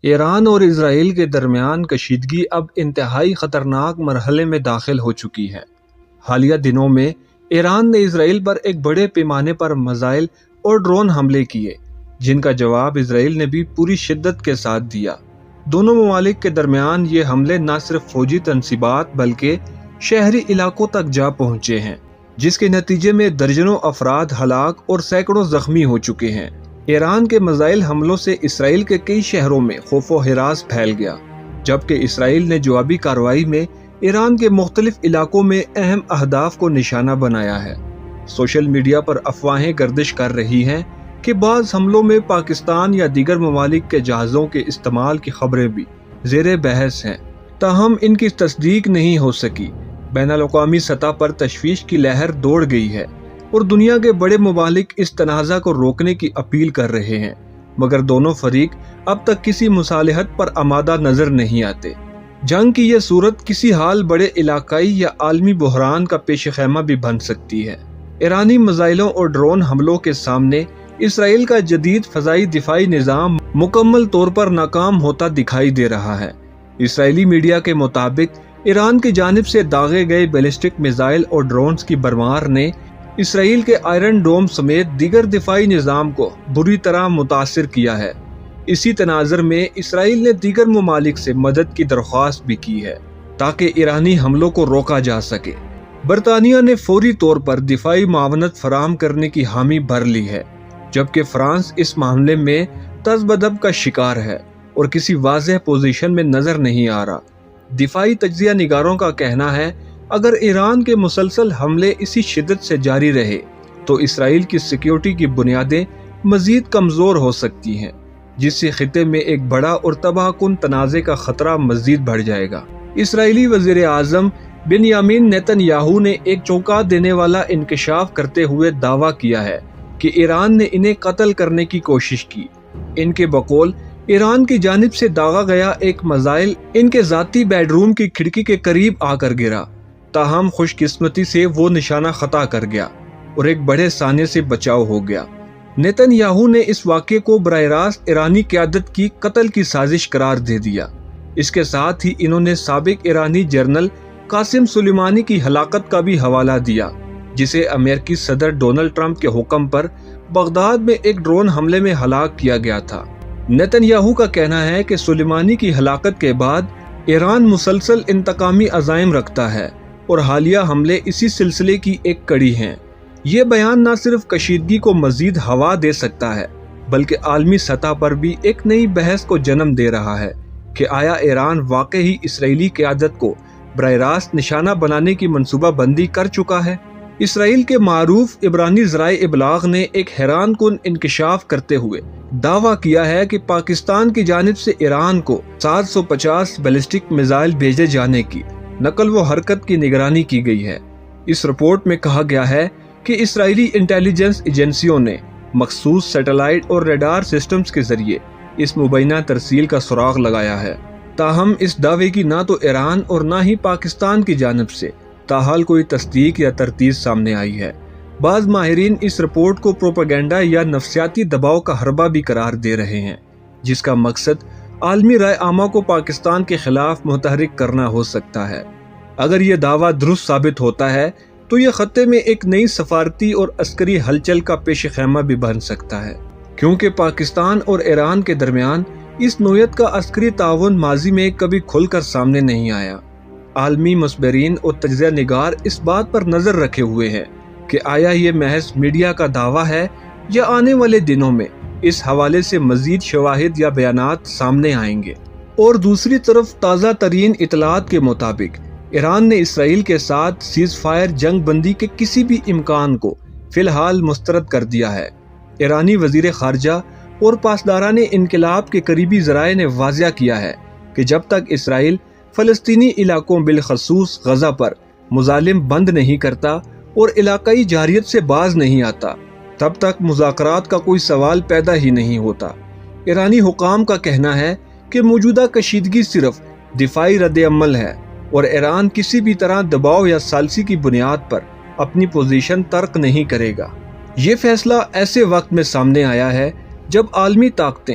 ایران اور اسرائیل کے درمیان کشیدگی اب انتہائی خطرناک مرحلے میں داخل ہو چکی ہے۔ حالیہ دنوں میں ایران نے اسرائیل پر ایک بڑے پیمانے پر میزائل اور ڈرون حملے کیے، جن کا جواب اسرائیل نے بھی پوری شدت کے ساتھ دیا۔ دونوں ممالک کے درمیان یہ حملے نہ صرف فوجی تنصیبات بلکہ شہری علاقوں تک جا پہنچے ہیں، جس کے نتیجے میں درجنوں افراد ہلاک اور سینکڑوں زخمی ہو چکے ہیں۔ ایران کے میزائل حملوں سے اسرائیل کے کئی شہروں میں خوف و ہراس پھیل گیا، جبکہ اسرائیل نے جوابی کارروائی میں ایران کے مختلف علاقوں میں اہم اہداف کو نشانہ بنایا ہے۔ سوشل میڈیا پر افواہیں گردش کر رہی ہیں کہ بعض حملوں میں پاکستان یا دیگر ممالک کے جہازوں کے استعمال کی خبریں بھی زیر بحث ہیں، تاہم ان کی تصدیق نہیں ہو سکی۔ بین الاقوامی سطح پر تشویش کی لہر دوڑ گئی ہے اور دنیا کے بڑے ممالک اس تنازع کو روکنے کی اپیل کر رہے ہیں، مگر دونوں فریق اب تک کسی مصالحت پر آمادہ نظر نہیں آتے۔ جنگ کی یہ صورت کسی حال بڑے علاقائی یا عالمی بحران کا پیش خیمہ بھی بن سکتی ہے۔ ایرانی میزائلوں اور ڈرون حملوں کے سامنے اسرائیل کا جدید فضائی دفاعی نظام مکمل طور پر ناکام ہوتا دکھائی دے رہا ہے۔ اسرائیلی میڈیا کے مطابق ایران کی جانب سے داغے گئے بیلسٹک میزائل اور ڈرونز کی بھرمار نے اسرائیل کے آئرن ڈوم سمیت دیگر دفاعی نظام کو بری طرح متاثر کیا ہے۔ اسی تناظر میں اسرائیل نے دیگر ممالک سے مدد کی درخواست بھی کی ہے تاکہ ایرانی حملوں کو روکا جا سکے۔ برطانیہ نے فوری طور پر دفاعی معاونت فراہم کرنے کی حامی بھر لی ہے، جبکہ فرانس اس معاملے میں تذبذب کا شکار ہے اور کسی واضح پوزیشن میں نظر نہیں آ رہا۔ دفاعی تجزیہ نگاروں کا کہنا ہے اگر ایران کے مسلسل حملے اسی شدت سے جاری رہے تو اسرائیل کی سیکیورٹی کی بنیادیں مزید کمزور ہو سکتی ہیں، جس سے خطے میں ایک بڑا اور تباہ کن تنازع کا خطرہ مزید بڑھ جائے گا۔ اسرائیلی وزیر اعظم بنیامین نیتن یاہو نے ایک چونکا دینے والا انکشاف کرتے ہوئے دعویٰ کیا ہے کہ ایران نے انہیں قتل کرنے کی کوشش کی۔ ان کے بقول ایران کی جانب سے داغا گیا ایک میزائل ان کے ذاتی بیڈ روم کی کھڑکی کے قریب آ کر گرا، تاہم خوش قسمتی سے وہ نشانہ خطا کر گیا اور ایک بڑے سانے سے بچاؤ ہو گیا۔ نیتن یاہو نے اس واقعے کو براہ راست ایرانی قیادت کی قتل کی سازش قرار دے دیا۔ اس کے ساتھ ہی انہوں نے سابق ایرانی جنرل قاسم سلیمانی کی ہلاکت کا بھی حوالہ دیا، جسے امریکی صدر ڈونلڈ ٹرمپ کے حکم پر بغداد میں ایک ڈرون حملے میں ہلاک کیا گیا تھا۔ نیتن یاہو کا کہنا ہے کہ سلیمانی کی ہلاکت کے بعد ایران مسلسل انتقامی عزائم رکھتا ہے اور حالیہ حملے اسی سلسلے کی ایک کڑی ہیں۔ یہ بیان نہ صرف کشیدگی کو مزید ہوا دے سکتا ہے بلکہ عالمی سطح پر بھی ایک نئی بحث کو جنم دے رہا ہے کہ آیا ایران واقعی اسرائیلی قیادت کو براہ راست نشانہ بنانے کی منصوبہ بندی کر چکا ہے۔ اسرائیل کے معروف عبرانی ذرائع ابلاغ نے ایک حیران کن انکشاف کرتے ہوئے دعویٰ کیا ہے کہ پاکستان کی جانب سے ایران کو 750 بیلسٹک میزائل بھیجے جانے کی نقل و حرکت کی نگرانی کی گئی ہے۔ اس رپورٹ میں کہا گیا ہے کہ اسرائیلی انٹیلیجنس ایجنسیوں نے مخصوص سیٹلائٹ اور ریڈار سسٹمز کے ذریعے اس مبینہ ترسیل کا سراغ لگایا ہے، تاہم اس دعوے کی نہ تو ایران اور نہ ہی پاکستان کی جانب سے تاحال کوئی تصدیق یا تردید سامنے آئی ہے۔ بعض ماہرین اس رپورٹ کو پروپیگنڈا یا نفسیاتی دباؤ کا حربہ بھی قرار دے رہے ہیں، جس کا مقصد عالمی رائے عامہ کو پاکستان کے خلاف متحرک کرنا ہو سکتا ہے۔ اگر یہ دعویٰ درست ثابت ہوتا ہے تو یہ خطے میں ایک نئی سفارتی اور عسکری ہلچل کا پیش خیمہ بھی بن سکتا ہے، کیونکہ پاکستان اور ایران کے درمیان اس نوعیت کا عسکری تعاون ماضی میں کبھی کھل کر سامنے نہیں آیا۔ عالمی مصبرین اور تجزیہ نگار اس بات پر نظر رکھے ہوئے ہیں کہ آیا یہ محض میڈیا کا دعویٰ ہے یا آنے والے دنوں میں اس حوالے سے مزید شواہد یا بیانات سامنے آئیں گے۔ اور دوسری طرف تازہ ترین اطلاعات کے مطابق ایران نے اسرائیل کے ساتھ سیز فائر جنگ بندی کے کسی بھی امکان کو فی الحال مسترد کر دیا ہے۔ ایرانی وزیر خارجہ اور پاسداران انقلاب کے قریبی ذرائع نے واضح کیا ہے کہ جب تک اسرائیل فلسطینی علاقوں بالخصوص غزہ پر مظالم بند نہیں کرتا اور علاقائی جارحیت سے باز نہیں آتا، تب تک مذاکرات کا کوئی سوال پیدا ہی نہیں ہوتا۔ ایرانی حکام کا کہنا ہے کہ موجودہ کشیدگی صرف دفاعی رد عمل ہے اور ایران کسی بھی طرح دباؤ یا ثالثی کی بنیاد پر اپنی پوزیشن ترک نہیں کرے گا۔ یہ فیصلہ ایسے وقت میں سامنے آیا ہے جب عالمی طاقتیں